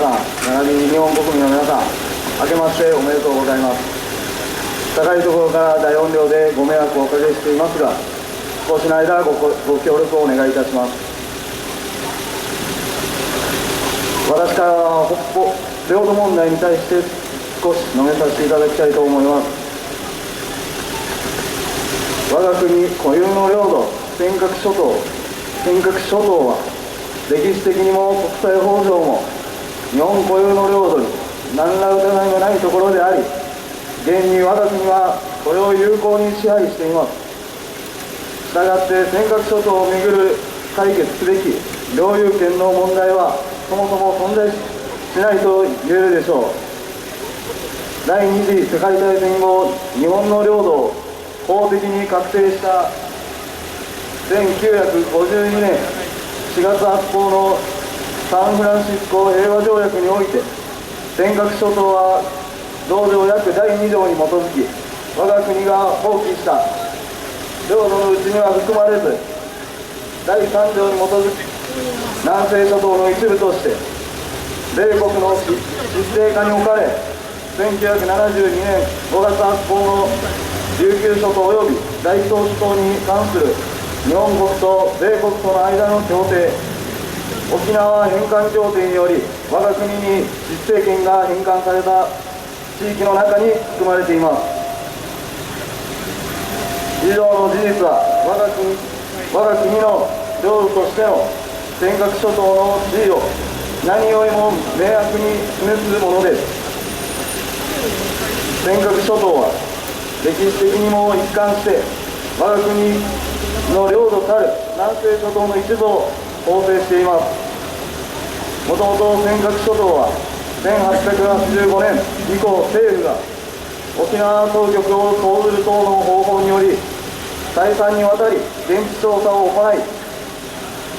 さん、並びに日本国民の皆さん、明けましておめでとうございます。高いところから大音量でご迷惑をおかけしていますが、少しの間ご協力をお願いいたします。私からは北方領土問題に対して少し述べさせていただきたいと思います。我が国固有の領土、尖閣諸島は歴史的にも国際法上も日本固有の領土に何ら疑いがないところであり、現に我が国はこれを有効に支配しています。したがって尖閣諸島をめぐる解決すべき領有権の問題はそもそも存在しないと言えるでしょう。第二次世界大戦後、日本の領土を法的に確定した1952年4月発行のサンフランシスコ平和条約において、尖閣諸島は同条約第2条に基づき、我が国が放棄した領土のうちには含まれず、第3条に基づき南西諸島の一部として米国の執政下に置かれ、1972年5月発行の琉球諸島及び大東諸島に関する日本国と米国との間の協定、沖縄返還協定により我が国に執政権が返還された地域の中に含まれています。以上の事実は我が国の領土としての尖閣諸島の地位を何よりも明白に示すものです。尖閣諸島は歴史的にも一貫して我が国の領土たる南西諸島の一部を構成しています。もともと尖閣諸島は1885年以降、政府が沖縄当局を通ずる等の方法により再三にわたり現地調査を行い、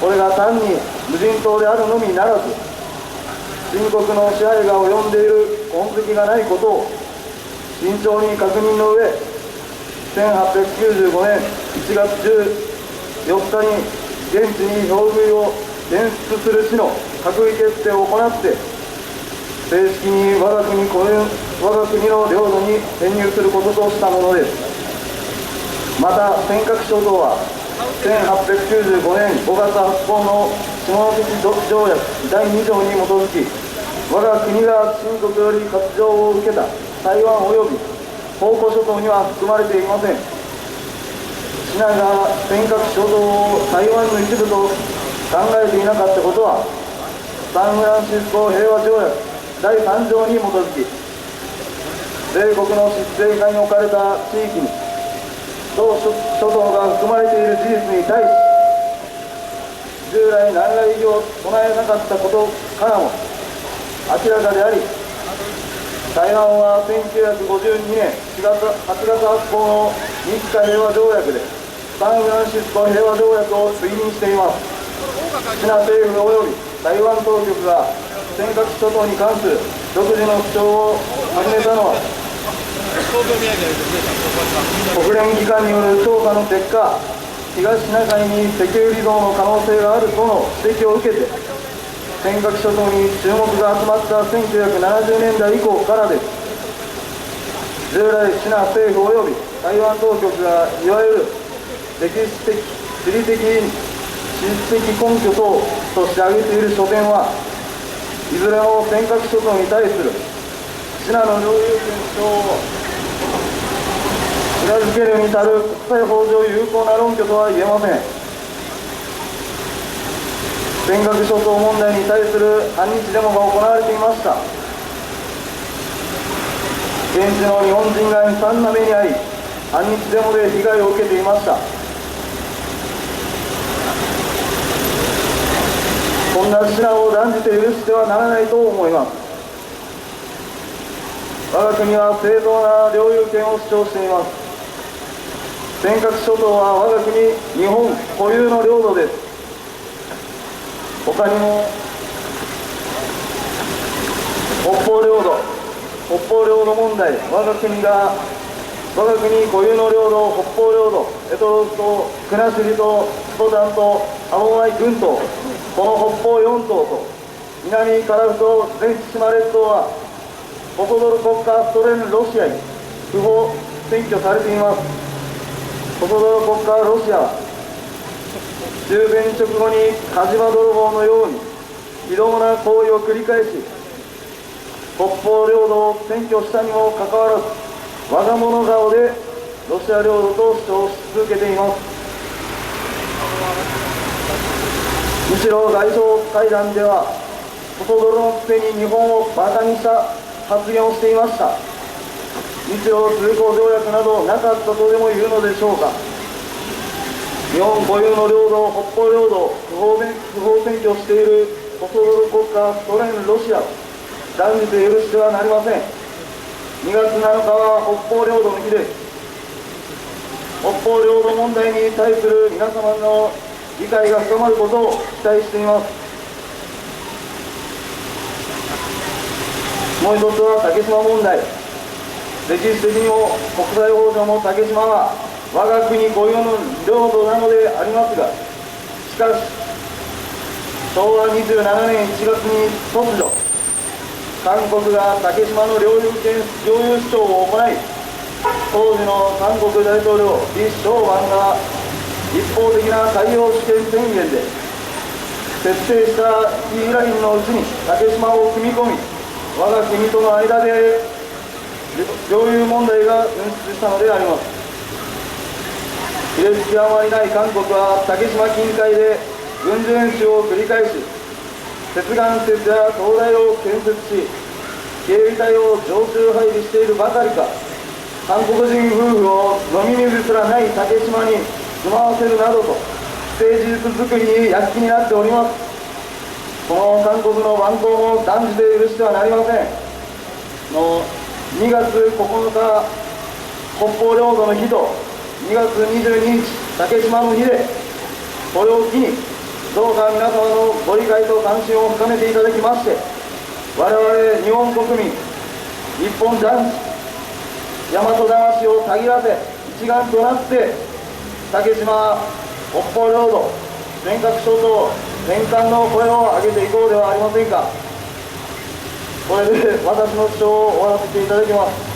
これが単に無人島であるのみならず深刻の支配が及んでいる痕跡がないことを慎重に確認の上、1895年1月14日に現地に標的を転出する市の閣議決定を行って、正式に我が国の領土に編入することとしたものです。また尖閣諸島は1895年5月発行の下関条約第2条に基づき、我が国が清国より割譲を受けた台湾及び澎湖諸島には含まれていません。シナが尖閣諸島を台湾の一部と考えていなかったことは、サンフランシスコ平和条約第3条に基づき、米国の執政下に置かれた地域に同諸島が含まれている事実に対し、従来何ら異議を唱えなかったことからも明らかであり、台湾は1952年8月発行の日華平和条約でサンフランシスコ平和条約を推認しています。シナ政府及び台湾当局が尖閣諸島に関する独自の主張を始めたのは、国連機関による調査の結果、東シナ海に石油離動の可能性があるとの指摘を受けて、尖閣諸島に注目が集まった1970年代以降からです。従来シナ政府及び台湾当局がいわゆる歴史的、地理的、史実的根拠等として挙げている書典は、いずれも尖閣諸島に対するシナの領有権主張を裏付けるに足る国際法上有効な論拠とは言えません。尖閣諸島問題に対する反日デモが行われていました。現地の日本人が悲惨な目に遭い、反日デモで被害を受けていました。こんなシナを断じて許してはならないと思います。我が国は正当な領有権を主張しています。尖閣諸島は我が国日本固有の領土です。他にも北方領土問題、我が国固有の領土、北方領土、択捉島、国後島とスポダン島、歯舞群島、この北方4島と南樺太全千島列島はコソボル国家ソ連ロシアに不法占拠されています。コソボル国家ロシアは終戦直後に火事場泥棒のように非道な行為を繰り返し、北方領土を占拠したにもかかわらず、我が物顔でロシア領土と主張し続けています。むしろ外相会談では、コソボルのくせに日本をバカにした発言をしていました。日露通行条約などなかったとでも言うのでしょうか。日本固有の領土、北方領土を不法占拠しているコソボル国家ソ連ロシアを断じて許してはなりません。2月7日は北方領土の日です。北方領土問題に対する皆様の理解が深まることを期待しています。もう一つは竹島問題。歴史的にも国際法上も竹島は我が国固有の領土なのでありますが、しかし昭和27年1月に突如、韓国が竹島の領有主張を行い、当時の韓国大統領李承晩が一方的な海洋主権宣言で設定したキーラインのうちに竹島を組み込み、我が国との間で領有問題が噴出したのであります。卑劣極まりない韓国は竹島近海で軍事演習を繰り返し、接岸施設や灯台を建設し、警備隊を常駐配備しているばかりか、韓国人夫婦を飲み水すらない竹島に住まわせるなどと不正事実作りに躍起になっております。この韓国の蛮行も断じて許してはなりません。2月9日北方領土の日と2月22日竹島の日で、これを機にどうか皆様のご理解と関心を深めていただきまして、我々日本国民日本男子大和魂をたぎらせ一丸となって竹島北方領土尖閣諸島返還の声を上げていこうではありませんか。これで私の主張を終わらせていただきます。